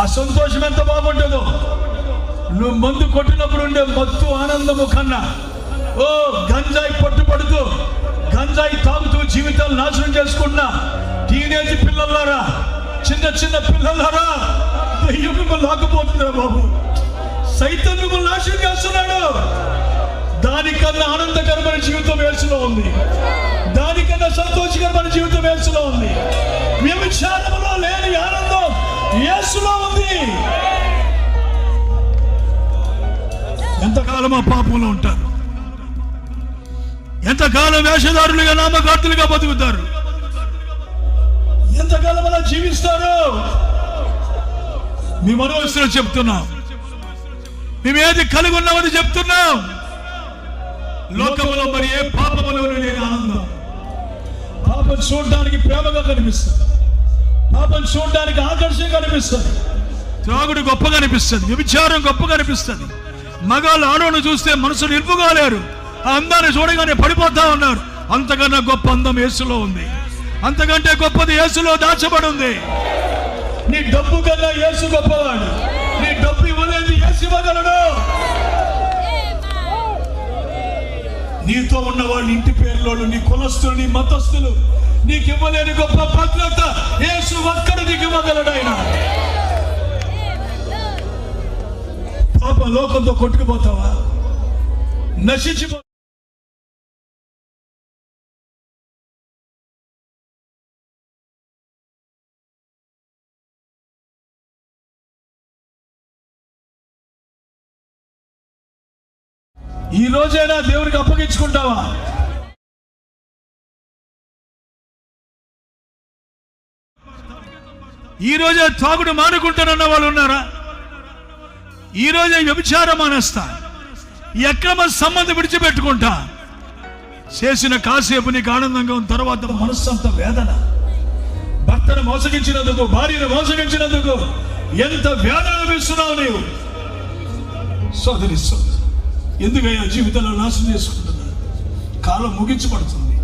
ఆ సంతోషం ఎంత బాగుంటుందో. నువ్వు మందు కొట్టినప్పుడు ఉండే మత్తు ఆనందము కన్నా, ఓ గంజాయి పట్టుపడుతూ గంజాయి తాగుతూ జీవితాలు నాశనం చేసుకున్నా టీనేజ్ పిల్లలారా, చిన్న చిన్న పిల్లలారా, దెయ్యం మిమ్మల్ని లాక్కుపోతుందిరా బాబు. సైతం మిమ్మల్ని నాశనం చేస్తున్నాడు. దానికన్నా ఆనందకరమైన జీవితం యేసులో ఉంది. దానికన్నా సంతోషకరమైన జీవితం యేసులో ఉంది. వ్యభిచారంలో లేని ఆనందం యేసులో ఉంది. ఎంతకాలం ఆ పాపంలో ఉంటారు? ఎంతకాలం వేషధారులుగా నామకార్తులుగా బతుకుతారు? ఎంతకాలం అలా జీవిస్తారు? మీ మనోవస్థలో చెప్తున్నాం, మేమేది కలిగి ఉన్నామని చెప్తున్నాం. లోకంలో మరి ఏ పాపములో లేని ఆనందం. పాపం చూడడానికి ప్రేమగా కనిపిస్తుంది, పాపం చూడడానికి ఆకర్షణగా కనిపిస్తుంది, త్రాగుడు గొప్పగా అనిపిస్తుంది, వ్యభిచారం గొప్పగా అనిపిస్తుంది. మగాళ్ళు ఆడవాళ్ళు చూస్తే మనసు నిలుపుకోలేరు. ఆ అందాన్ని చూడగానే పడిపోతా ఉన్నారు. అంతకన్నా గొప్ప అందం యేసులో ఉంది. అంతకంటే గొప్పది యేసులో దాచబడి ఉంది. నీ డబ్బు కన్నా యేసు గొప్పవాడు. నీ డబ్బు ఇవ్వలేదు, యేసు ఇవ్వగలడు. నీతో ఉన్న వాళ్ళు, ఇంటి పేర్లోళ్ళు, నీ కులస్తులు, నీ మతస్థులు నీకు ఇవ్వలేని గొప్ప భద్రత యేసు ఒక్కడు నీకు ఇవ్వగలడు. ఆయన పాప లోకంతో కొట్టుకుపోతావా? నశించిపో. ఈ రోజైనా దేవుడికి అప్పగించుకుంటావా? ఈ రోజే తాగుడు మానుకుంటానన్న వాళ్ళు ఉన్నారా? ఈ రోజే వ్యభిచారం మానేస్తా, అక్రమ సంబంధం విడిచిపెట్టుకుంటా. చేసిన కాసేపు నీకు ఆనందంగా ఉన్న తర్వాత మనస్సంత వేదన. భర్తను మోసగించినందుకు, భార్యను మోసగించినందుకు ఎంత వేదన అనిపిస్తున్నావు నీవు. సోదరి సోదరి, ఎందుకయ్యా జీవితంలో నాశనం చేసుకుంటున్నాడు? కాలం ముగించబడుతుంది.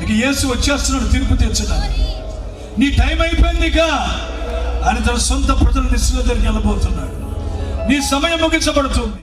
ఇక యేసు వచ్చేస్తున్నాడు తీర్పు తీర్చడానికి. నీ టైం అయిపోయింది. ఇక ఆయన తన సొంత ప్రజల నిశ్చల దగ్గరికి వెళ్ళబోతున్నాడు. నీ సమయం ముగించబడుతుంది.